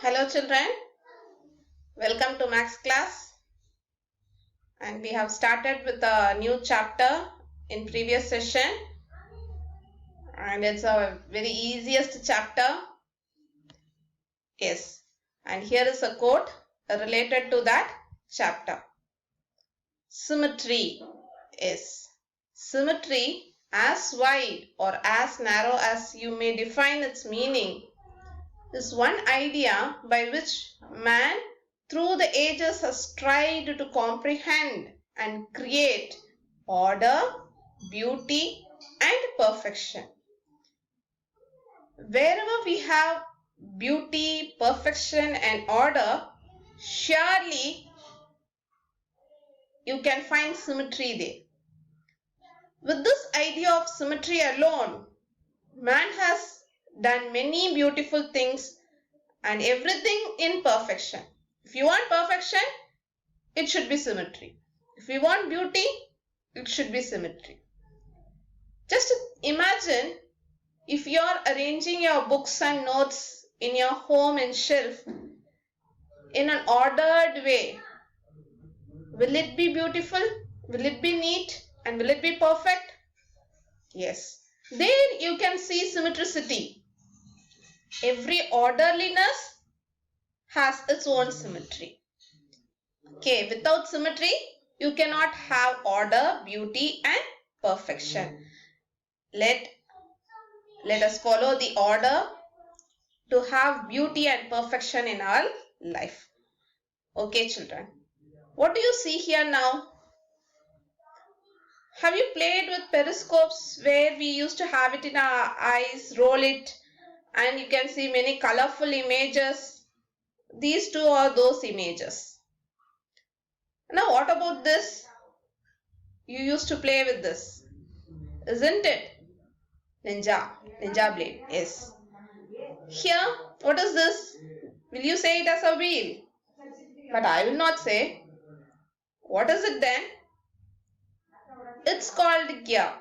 Hello children, welcome to Max class, and we have started with a new chapter in previous session, and it's a very easiest chapter. Yes, and here is a quote related to that chapter. Symmetry is symmetry, as wide or as narrow as you may define its meaning, is one idea by which man through the ages has tried to comprehend and create order, beauty, and perfection. Wherever we have beauty, perfection, and order, surely you can find symmetry there. With this idea of symmetry alone, man has done many beautiful things and everything in perfection. If you want perfection, it should be symmetry. If you want beauty, it should be symmetry. Just imagine if you are arranging your books and notes in your home and shelf in an ordered way. Will it be beautiful? Will it be neat? And will it be perfect? Yes. There you can see symmetricity. Every orderliness has its own symmetry. Okay, without symmetry, you cannot have order, beauty, and perfection. Let us follow the order to have beauty and perfection in our life. Okay, children. What do you see here now? Have you played with periscopes where we used to have it in our eyes, roll it, and you can see many colorful images? These two are those images. Now what about this? You used to play with this, isn't it? Ninja blade, yes. Here, what is this? Will you say it as a wheel? But I will not say. What is it then? It's called gear.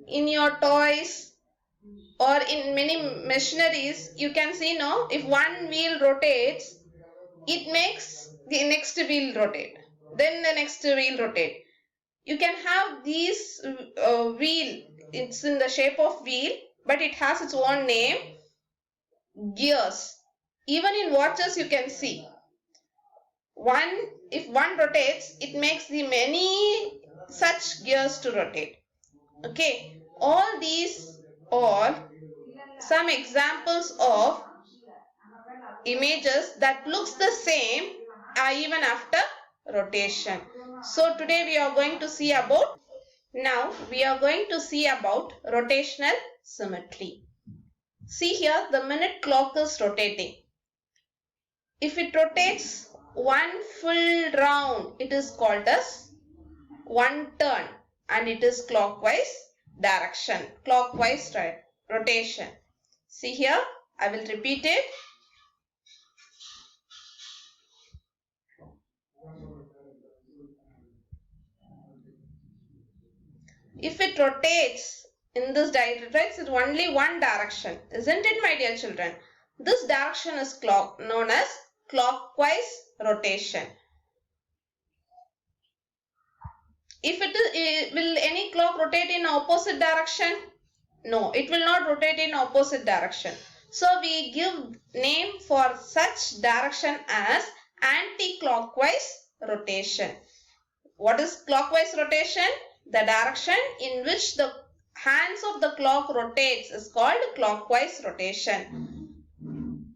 In your toys or in many machineries, you can see, no, if one wheel rotates, it makes the next wheel rotate. Then the next wheel rotate. You can have these wheel. It's in the shape of wheel, but it has its own name, gears. Even in watches you can see. If one rotates, it makes the many such gears to rotate. Okay, all these are some examples of images that looks the same even after rotation. So today we are going to see about rotational symmetry. See here, the minute clock is rotating. If it rotates one full round, it is called as one turn, and it is clockwise direction, clockwise rotation. See here, I will repeat it. If it rotates in this direction, it's only one direction, isn't it, my dear children? This direction is known as clockwise rotation. If will any clock rotate in opposite direction? No, it will not rotate in opposite direction. So we give name for such direction as anti-clockwise rotation. What is clockwise rotation? The direction in which the hands of the clock rotates is called clockwise rotation.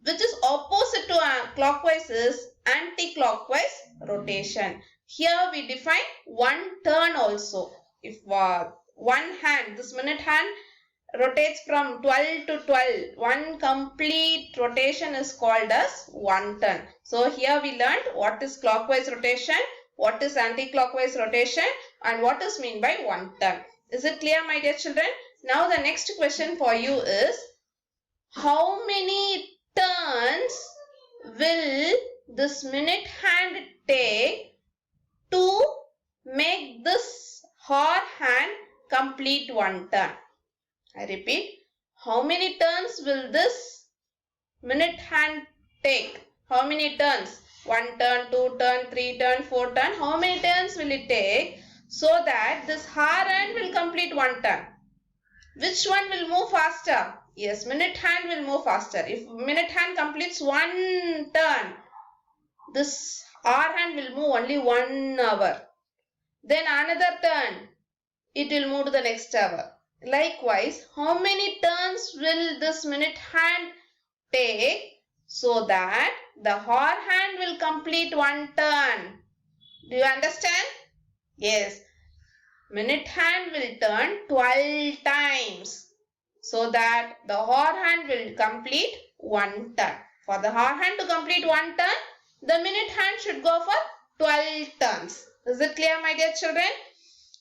Which is opposite to clockwise is anti-clockwise rotation. Here we define one turn also. If one hand, this minute hand rotates from 12 to 12, one complete rotation is called as one turn. So here we learned what is clockwise rotation, what is anti-clockwise rotation, and what is meant by one turn. Is it clear, my dear children? Now the next question for you is, how many turns will this minute hand take to make this hour hand complete one turn? I repeat, how many turns will this minute hand take? How many turns? 1 turn, 2 turn, 3 turn, 4 turn. How many turns will it take so that this hour hand will complete 1 turn? Which one will move faster? Yes, minute hand will move faster. If minute hand completes 1 turn, this hour hand will move only 1 hour. Then another turn, it will move to the next hour. Likewise, how many turns will this minute hand take so that the hour hand will complete 1 turn? Do you understand? Yes. Minute hand will turn 12 times so that the hour hand will complete 1 turn. For the hour hand to complete 1 turn, the minute hand should go for 12 turns. Is it clear, my dear children?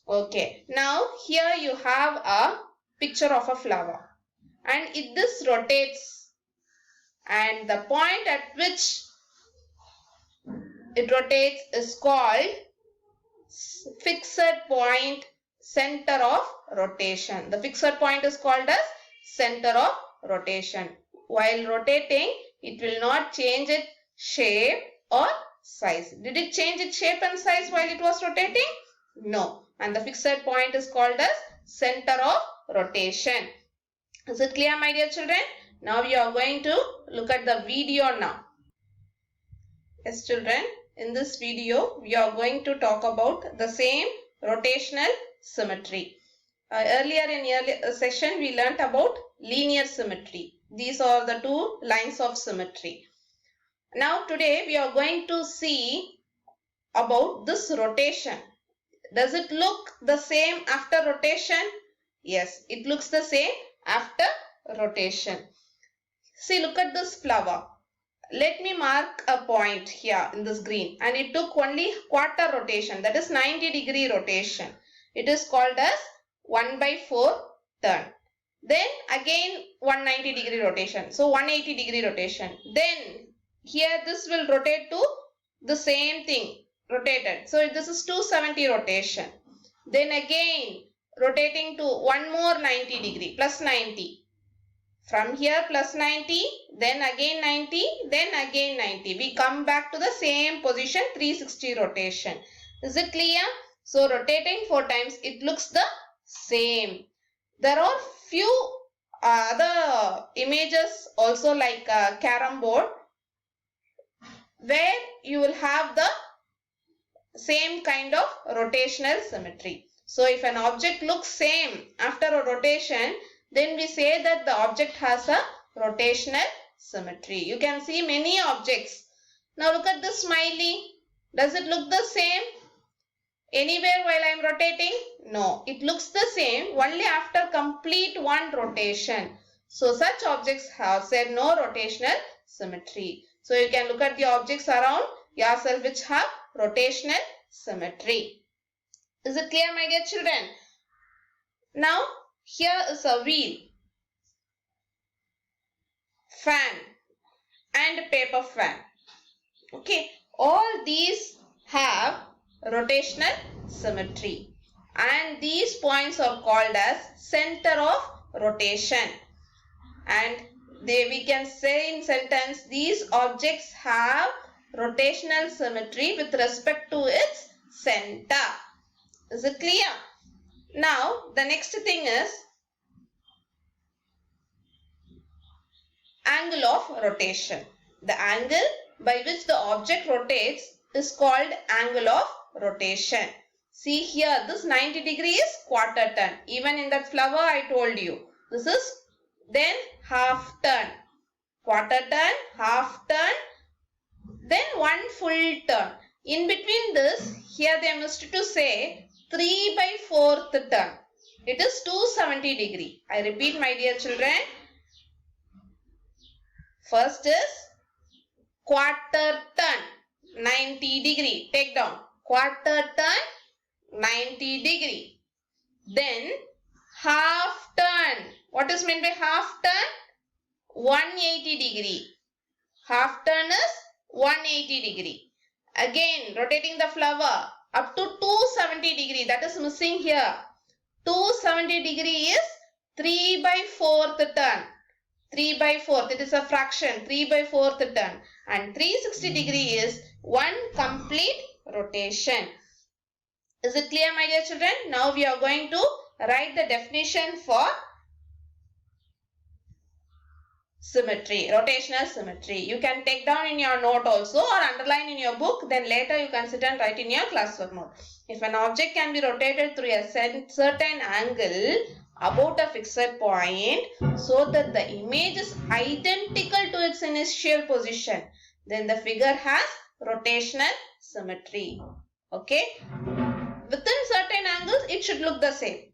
Okay. Now here you have a picture of a flower and this rotates, and the point at which it rotates is called fixed point center of rotation. The fixed point is called as center of rotation. While rotating, it will not change its shape or size. Did it change its shape and size while it was rotating? No. And the fixed point is called as center of rotation. Is it clear, my dear children? Now we are going to look at the video now. Yes, children. In this video, we are going to talk about the same rotational symmetry. Earlier in session, we learnt about linear symmetry. These are the two lines of symmetry. Now today, we are going to see about this rotation. Does it look the same after rotation? Yes, it looks the same after rotation. See, look at this flower. Let me mark a point here in this green, and it took only quarter rotation, that is 90-degree rotation. It is called as 1/4 turn. Then again 190-degree rotation. So 180-degree rotation. Then here this will rotate to the same thing, rotated. So this is 270 rotation. Then again rotating to one more 90-degree, plus 90. From here plus 90, then again 90, then again 90. We come back to the same position, 360 rotation. Is it clear? So rotating 4 times, it looks the same. There are few other images also like a carom board where you will have the same kind of rotational symmetry. So if an object looks same after a rotation, then we say that the object has a rotational symmetry. You can see many objects. Now look at the smiley. Does it look the same anywhere while I am rotating? No, it looks the same only after complete one rotation. So such objects have said no rotational symmetry. So you can look at the objects around yourself which have rotational symmetry. Is it clear, my dear children? Now here is a wheel, fan and paper fan. Okay, all these have rotational symmetry and these points are called as center of rotation. And we can say in sentence, these objects have rotational symmetry with respect to its center. Is it clear? Now, the next thing is angle of rotation. The angle by which the object rotates is called angle of rotation. See here, this 90 degree is quarter turn. Even in that flower I told you. This is then half turn. Quarter turn, half turn, then one full turn. In between this, here they missed to say 3/4 turn. It is 270 degree. I repeat, my dear children. First is quarter turn, 90 degree. Take down. Quarter turn, 90 degree. Then half turn. What is meant by half turn? 180 degree. Half turn is 180 degree. Again, rotating the flower up to 270 degree. That is missing here. 270 degree is 3/4 turn. 3 by 4th, it is a fraction, 3 by 4th turn. And 360 degree is one complete rotation. Is it clear, my dear children? Now we are going to write the definition for symmetry, rotational symmetry. You can take down in your note also or underline in your book. Then later you can sit and write in your classwork note. If an object can be rotated through a certain angle about a fixed point so that the image is identical to its initial position, then the figure has rotational symmetry. Okay? Within certain angles, it should look the same.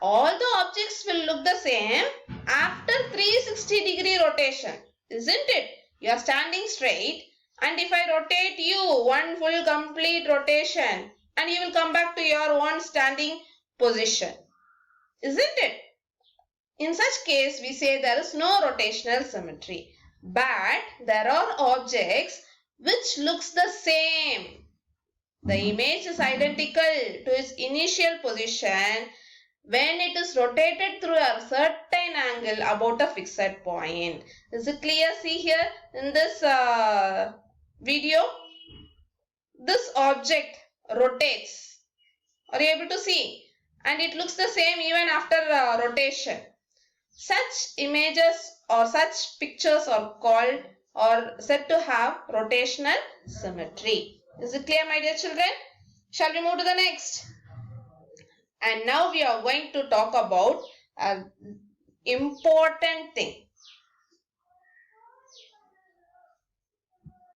All the objects will look the same after 360 degree rotation, isn't it? You are standing straight, and if I rotate you one full complete rotation, and you will come back to your one standing position, isn't it? In such case, we say there is no rotational symmetry, but there are objects which looks the same. The image is identical to its initial position when it is rotated through a certain angle about a fixed point. Is it clear? See here in this video, this object rotates. Are you able to see? And it looks the same even after rotation. Such images or such pictures are called or said to have rotational symmetry. Is it clear, my dear children? Shall we move to the next? And now we are going to talk about an important thing.